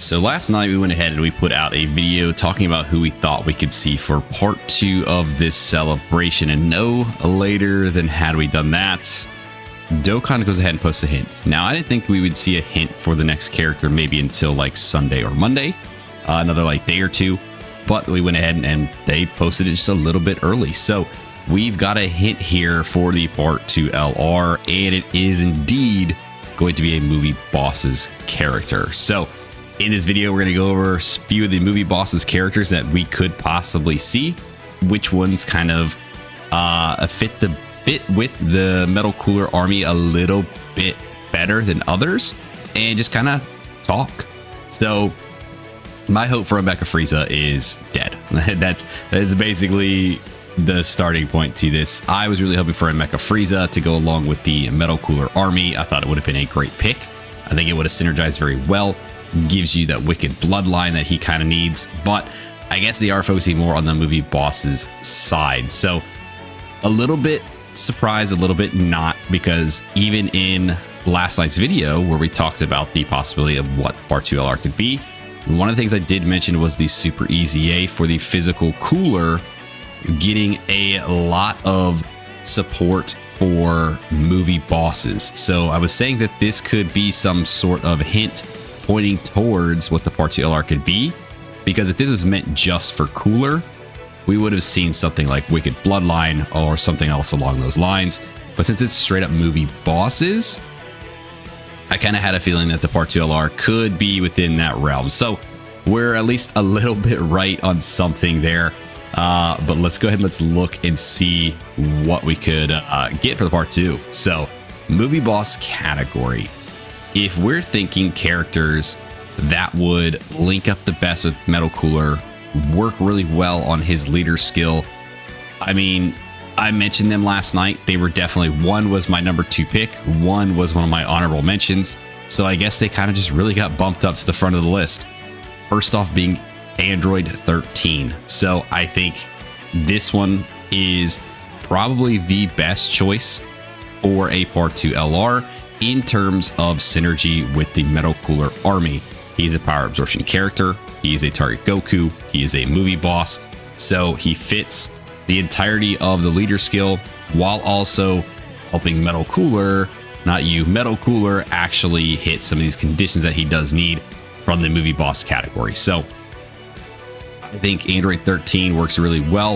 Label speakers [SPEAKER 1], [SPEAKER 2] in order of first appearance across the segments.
[SPEAKER 1] So last night we went ahead and we put out a video talking about who we thought we could see for part 2 of this celebration, and no later than had we done that, Dokkan goes ahead and posts a hint. Now, I didn't think we would see a hint for the next character maybe until like Sunday or Monday, another like day or two, but we went ahead and they posted it just a little bit early. So we've got a hint here for the part 2 LR, and it is indeed going to be a movie boss's character. So in this video, we're going to go over a few of the movie boss's characters that we could possibly see, which ones kind of fit with the Metal Cooler Army a little bit better than others, and just kind of talk. So my hope for Mecha Frieza is dead. That's basically the starting point to this. I was really hoping for a Mecha Frieza to go along with the Metal Cooler Army. I thought it would have been a great pick. I think it would have synergized very well. Gives you that wicked bloodline that he kind of needs, but I guess they are focusing more on the movie boss's side. So a little bit surprised, a little bit not, because even in last night's video where we talked about the possibility of what part 2 LR could be, one of the things I did mention was the Super EZA for the physical cooler getting a lot of support for movie bosses. So I was saying that this could be some sort of hint pointing towards what the part 2 LR could be, because if this was meant just for cooler, we would have seen something like Wicked Bloodline or something else along those lines. But since it's straight up movie bosses, I kind of had a feeling that the part 2 LR could be within that realm. So we're at least a little bit right on something there. But let's go ahead and let's look and see what we could get for the part 2. So movie boss category. If we're thinking characters that would link up the best with Metal Cooler, work really well on his leader skill, I mean, I mentioned them last night. They were definitely, one was my number 2 pick, one was one of my honorable mentions. So I guess they kind of just really got bumped up to the front of the list. First off being Android 13. So I think this one is probably the best choice for a part 2 LR in terms of synergy with the Metal Cooler Army. He's a power absorption character. He is a target Goku. He is a movie boss. So he fits the entirety of the leader skill while also helping Metal Cooler, not you, Metal Cooler, actually hit some of these conditions that he does need from the movie boss category. So I think Android 13 works really well.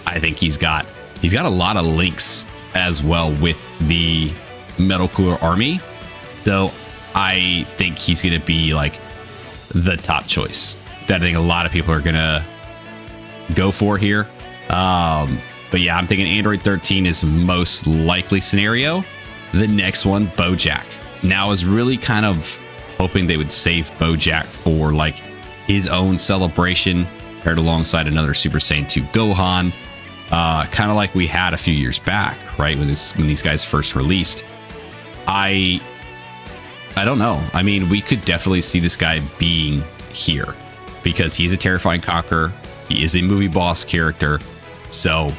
[SPEAKER 1] I think he's got a lot of links as well with the Metal Cooler Army. So I think he's going to be like the top choice that I think a lot of people are going to go for here. But yeah, I'm thinking Android 13 is most likely scenario. The next one, Bojack. Now I was really kind of hoping they would save Bojack for like his own celebration paired alongside another Super Saiyan 2 Gohan. Kind of like we had a few years back, right? When these guys first released. I don't know. I mean, we could definitely see this guy being here because he's a terrifying conqueror. He is a movie boss character. So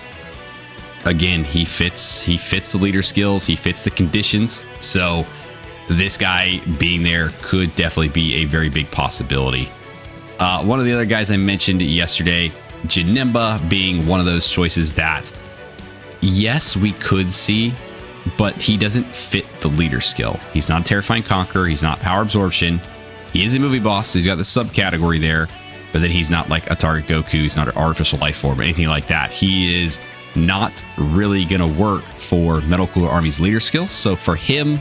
[SPEAKER 1] again, he fits the leader skills. He fits the conditions. So this guy being there could definitely be a very big possibility. One of the other guys I mentioned yesterday, Janemba, being one of those choices that, yes, we could see, but he doesn't fit the leader skill. He's not a terrifying conqueror. He's not power absorption. He is a movie boss, so he's got the subcategory there, but then he's not like a target Goku. He's not an artificial life form or anything like that. He is not really going to work for Metal Cooler Army's leader skill. So for him,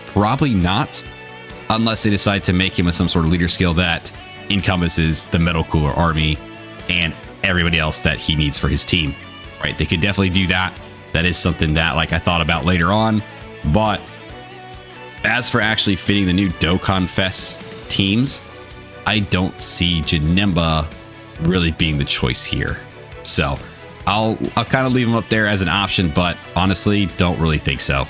[SPEAKER 1] probably not, unless they decide to make him with some sort of leader skill that encompasses the Metal Cooler Army and everybody else that he needs for his team, right? They could definitely do that. That is something that like I thought about later on. But as for actually fitting the new Dokkan Fest teams, I don't see Janemba really being the choice here. So I'll kind of leave him up there as an option, but honestly, don't really think so.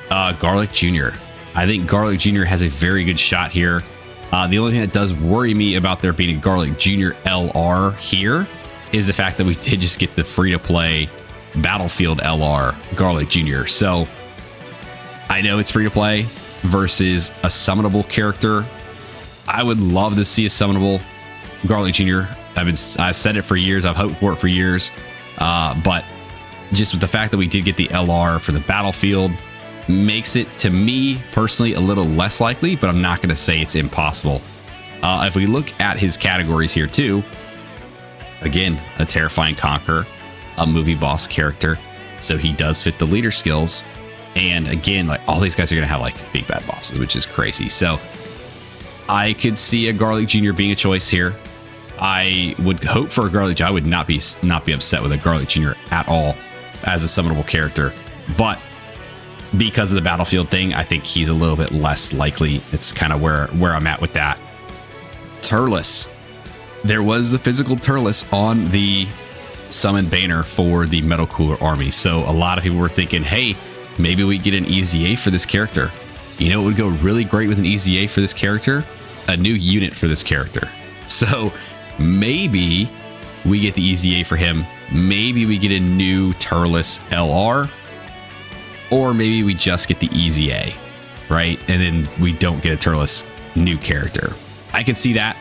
[SPEAKER 1] Garlic Jr. I think Garlic Jr. has a very good shot here. The only thing that does worry me about there being a Garlic Jr. LR here is the fact that we did just get the free-to-play Battlefield LR Garlic Jr. So I know it's free-to-play versus a summonable character. I would love to see a summonable Garlic Jr. I've said it for years. I've hoped for it for years. But just with the fact that we did get the LR for the battlefield makes it, to me personally, a little less likely, but I'm not going to say it's impossible. If we look at his categories here too, again, a Terrifying Conqueror, a movie boss character. So he does fit the leader skills. And again, like all these guys are going to have like big bad bosses, which is crazy. So I could see a Garlic Jr. being a choice here. I would hope for a Garlic Jr. I would not be upset with a Garlic Jr. at all as a summonable character. But because of the battlefield thing, I think he's a little bit less likely. It's kind of where I'm at with that. Turles. There was the physical Turles on the summon banner for the Metal Cooler army. So a lot of people were thinking, hey, maybe we get an EZA for this character. You know, it would go really great with an EZA for this character, a new unit for this character. So maybe we get the EZA for him. Maybe we get a new Turles LR, or maybe we just get the EZA, right? And then we don't get a Turles new character. I could see that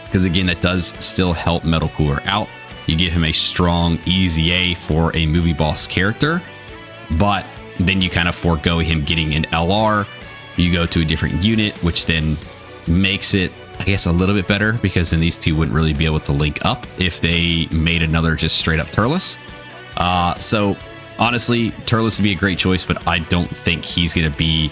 [SPEAKER 1] because again, that does still help Metal Cooler out. You give him a strong EZA for a movie boss character, but then you kind of forego him getting an LR. You go to a different unit, which then makes it, I guess, a little bit better because then these two wouldn't really be able to link up if they made another just straight up Turles. So honestly, Turles would be a great choice, but I don't think he's going to be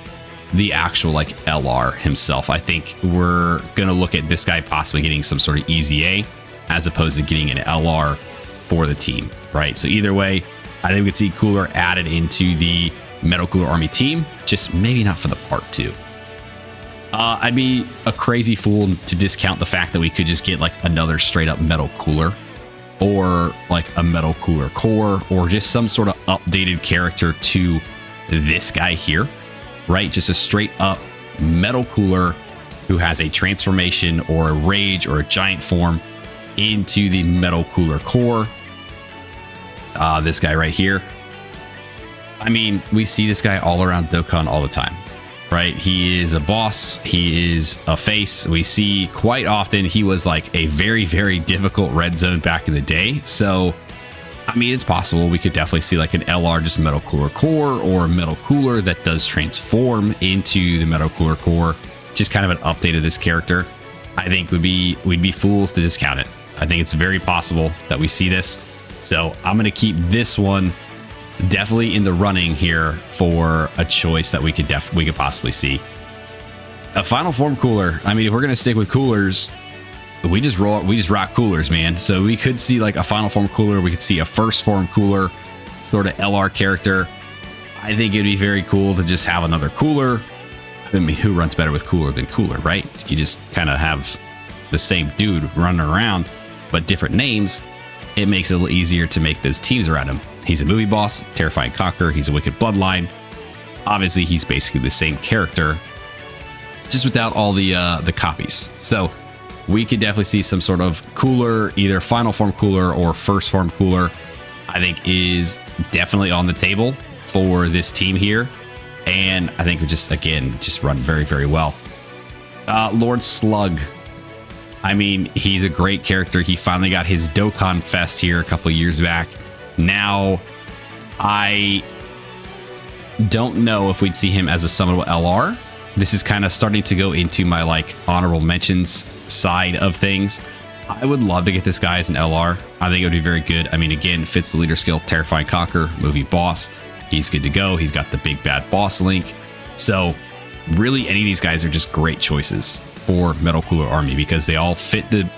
[SPEAKER 1] the actual like LR himself. I think we're going to look at this guy possibly getting some sort of EZA as opposed to getting an LR for the team, right? So either way, I think we could see Cooler added into the Metal Cooler Army team, just maybe not for the part 2. I'd be a crazy fool to discount the fact that we could just get like another straight up Metal Cooler or like a Metal Cooler core or just some sort of updated character to this guy here, right? Just a straight up Metal Cooler who has a transformation or a rage or a giant form into the Metal Cooler core. This guy right here. I mean, we see this guy all around Dokkan all the time, right? He is a boss. He is a face. We see quite often he was like a very, very difficult red zone back in the day. So, I mean, it's possible we could definitely see like an LR just Metal Cooler core or a Metal Cooler that does transform into the Metal Cooler core. Just kind of an update of this character. I think we'd be fools to discount it. I think it's very possible that we see this. So I'm going to keep this one definitely in the running here for a choice that we could possibly see. A final form cooler. I mean, if we're going to stick with coolers, we just rock coolers, man. So we could see like a final form cooler. We could see a first form cooler, sort of LR character. I think it'd be very cool to just have another cooler. I mean, who runs better with cooler than cooler, right? You just kind of have the same dude running around, but different names. It makes it a little easier to make those teams around him. He's a movie boss, Terrifying Conqueror. He's a Wicked Bloodline. Obviously, he's basically the same character, just without all the copies. So we could definitely see some sort of cooler, either final form cooler or first form cooler. I think is definitely on the table for this team here. And I think we just run very, very well. Lord Slug. I mean, he's a great character. He finally got his Dokkan Fest here a couple years back. Now, I don't know if we'd see him as a summonable LR. This is kind of starting to go into my like honorable mentions side of things. I would love to get this guy as an LR. I think it would be very good. I mean, again, fits the leader skill, Terrifying Conqueror, movie boss. He's good to go. He's got the big bad boss link. So really any of these guys are just great choices for Metal Cooler Army because they all fit the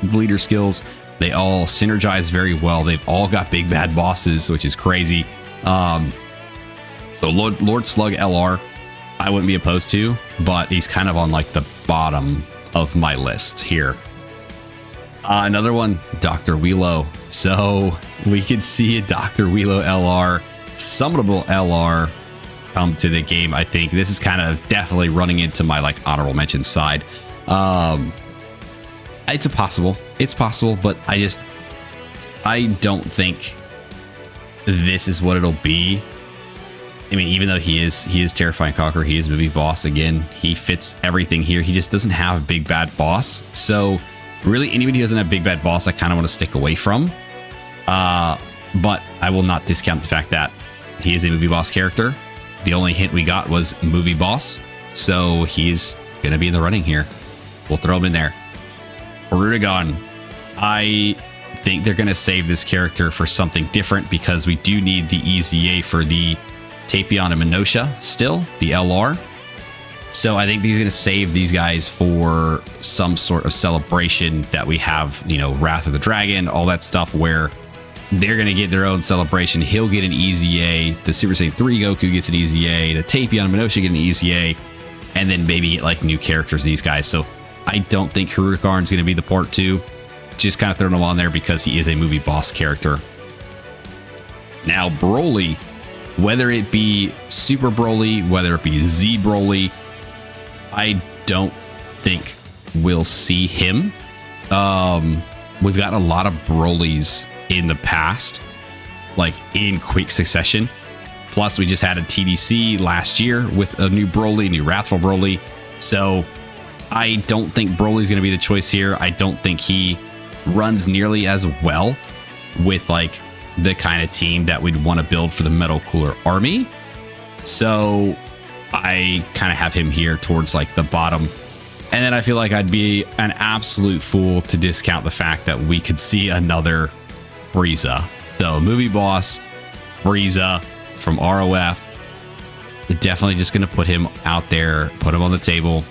[SPEAKER 1] leader skills. They all synergize very well. They've all got big bad bosses, which is crazy. So Lord Slug LR, I wouldn't be opposed to, but he's kind of on like the bottom of my list here. Another one, Dr. Wheelo. So we could see a Dr. Wheelo LR, summonable LR come to the game. I think this is kind of definitely running into my like honorable mention side. It's possible, but I don't think this is what it'll be. I mean, even though he is Terrifying Conqueror, he is movie boss. Again, he fits everything here. He just doesn't have a big bad boss. So really, anybody who doesn't have big bad boss, I kind of want to stick away from. But I will not discount the fact that he is a movie boss character. The only hint we got was movie boss, so he's going to be in the running here. We'll throw him in there. Rudigon. I think they're going to save this character for something different because we do need the EZA for the Tapion and Minosha still, the LR. So I think he's going to save these guys for some sort of celebration that we have, you know, Wrath of the Dragon, all that stuff where they're going to get their own celebration. He'll get an EZA. The Super Saiyan 3 Goku gets an EZA. The Tapion and Minosha get an EZA. And then maybe get like new characters, these guys. So I don't think Hirudegarn's going to be the part 2. Just kind of throwing him on there because he is a movie boss character. Now, Broly, whether it be Super Broly, whether it be Z Broly, I don't think we'll see him. We've got a lot of Brolys in the past, like in quick succession. Plus, we just had a TDC last year with a new Broly, new Wrathful Broly. So I don't think Broly's going to be the choice here. I don't think he runs nearly as well with like the kind of team that we'd want to build for the Metal Cooler army. So I kind of have him here towards like the bottom. And then I feel like I'd be an absolute fool to discount the fact that we could see another Frieza. So movie boss, Frieza from ROF. Definitely just going to put him out there, put him on the table.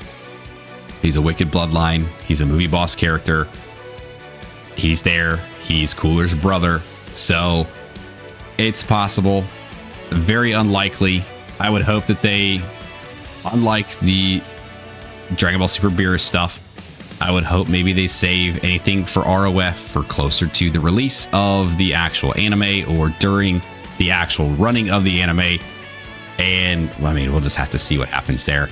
[SPEAKER 1] He's a Wicked Bloodline. He's a movie boss character. He's there. He's Cooler's brother. So it's possible. Very unlikely. I would hope that they, unlike the Dragon Ball Super Beerus stuff, I would hope maybe they save anything for ROF for closer to the release of the actual anime or during the actual running of the anime. And I mean, we'll just have to see what happens there.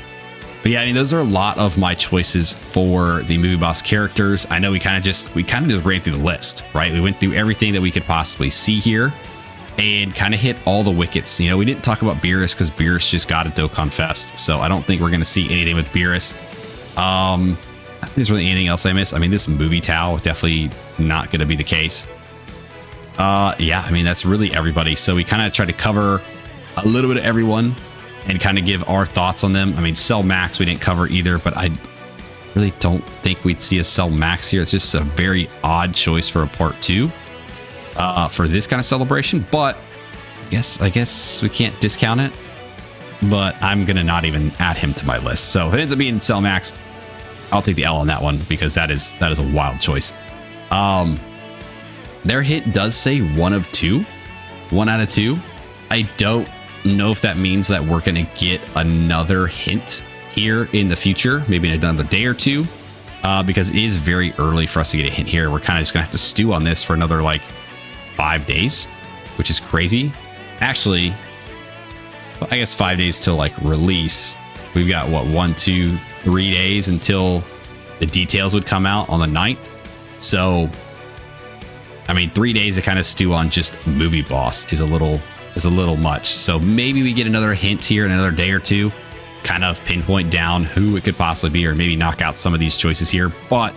[SPEAKER 1] But yeah, I mean, those are a lot of my choices for the movie boss characters. I know we kind of just ran through the list, right? We went through everything that we could possibly see here and kind of hit all the wickets. You know, we didn't talk about Beerus because Beerus just got a Dokkan Fest. So I don't think we're going to see anything with Beerus. I think there's really anything else I missed. I mean, this movie Tao, definitely not going to be the case. Yeah, I mean, that's really everybody. So we kind of tried to cover a little bit of everyone and kind of give our thoughts on them. I mean, Cell Max we didn't cover either, but I really don't think we'd see a Cell Max here. It's just a very odd choice for a part 2 for this kind of celebration. But I guess we can't discount it. But I'm gonna not even add him to my list. So if it ends up being Cell Max, I'll take the L on that one because that is a wild choice. Their hit does say 1 of 2, 1 out of 2. I don't know if that means that we're going to get another hint here in the future, maybe in another day or two, because it is very early for us to get a hint here. We're kind of just going to have to stew on this for another like 5 days, which is crazy. Actually, well, I guess 5 days till like release. We've got what, 1, 2, 3 days until the details would come out on the 9th. So, I mean, 3 days to kind of stew on just movie boss is a little much. So maybe we get another hint here in another day or two, kind of pinpoint down who it could possibly be, or maybe knock out some of these choices here. But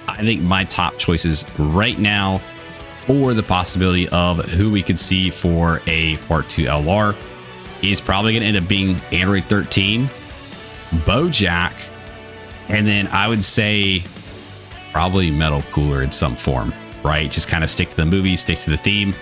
[SPEAKER 1] I think my top choices right now for the possibility of who we could see for a part 2 LR is probably going to end up being Android 13, Bojack, and then I would say probably Metal Cooler in some form, right? Just kind of stick to the movie, stick to the theme.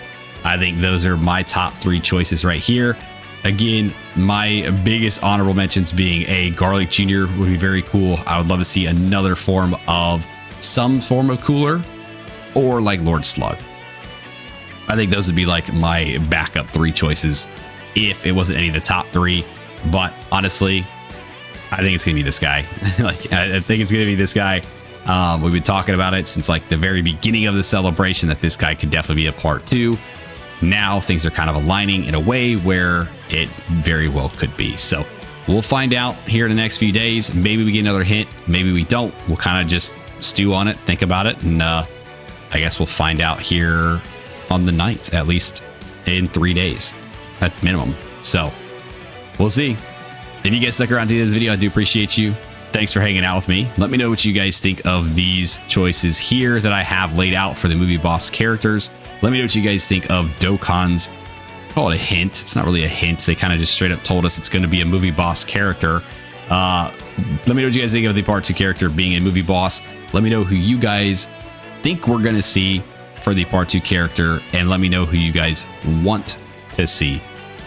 [SPEAKER 1] I think those are my top 3 choices right here. Again, my biggest honorable mentions being a Garlic Jr. would be very cool. I would love to see another form of some form of Cooler or like Lord Slug. I think those would be like my backup 3 choices if it wasn't any of the top 3. But honestly, I think it's going to be this guy. I think it's going to be this guy. We've been talking about it since like the very beginning of the celebration that this guy could definitely be a part 2. Now things are kind of aligning in a way where it very well could be. So we'll find out here in the next few days. Maybe we get another hint. Maybe we don't. We'll kind of just stew on it, think about it. And I guess we'll find out here on the 9th, at least in 3 days at minimum. So we'll see. If you guys stuck around to the end of this video, I do appreciate you. Thanks for hanging out with me. Let me know what you guys think of these choices here that I have laid out for the movie boss characters. Let me know what you guys think of Dokkan's, call it a hint. It's not really a hint. They kind of just straight up told us it's going to be a movie boss character. Let me know what you guys think of the part 2 character being a movie boss. Let me know who you guys think we're going to see for the part 2 character, and let me know who you guys want to see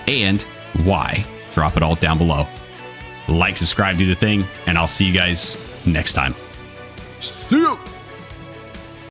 [SPEAKER 1] and why. Drop it all down below. Like, subscribe, do the thing, and I'll see you guys next time. See you!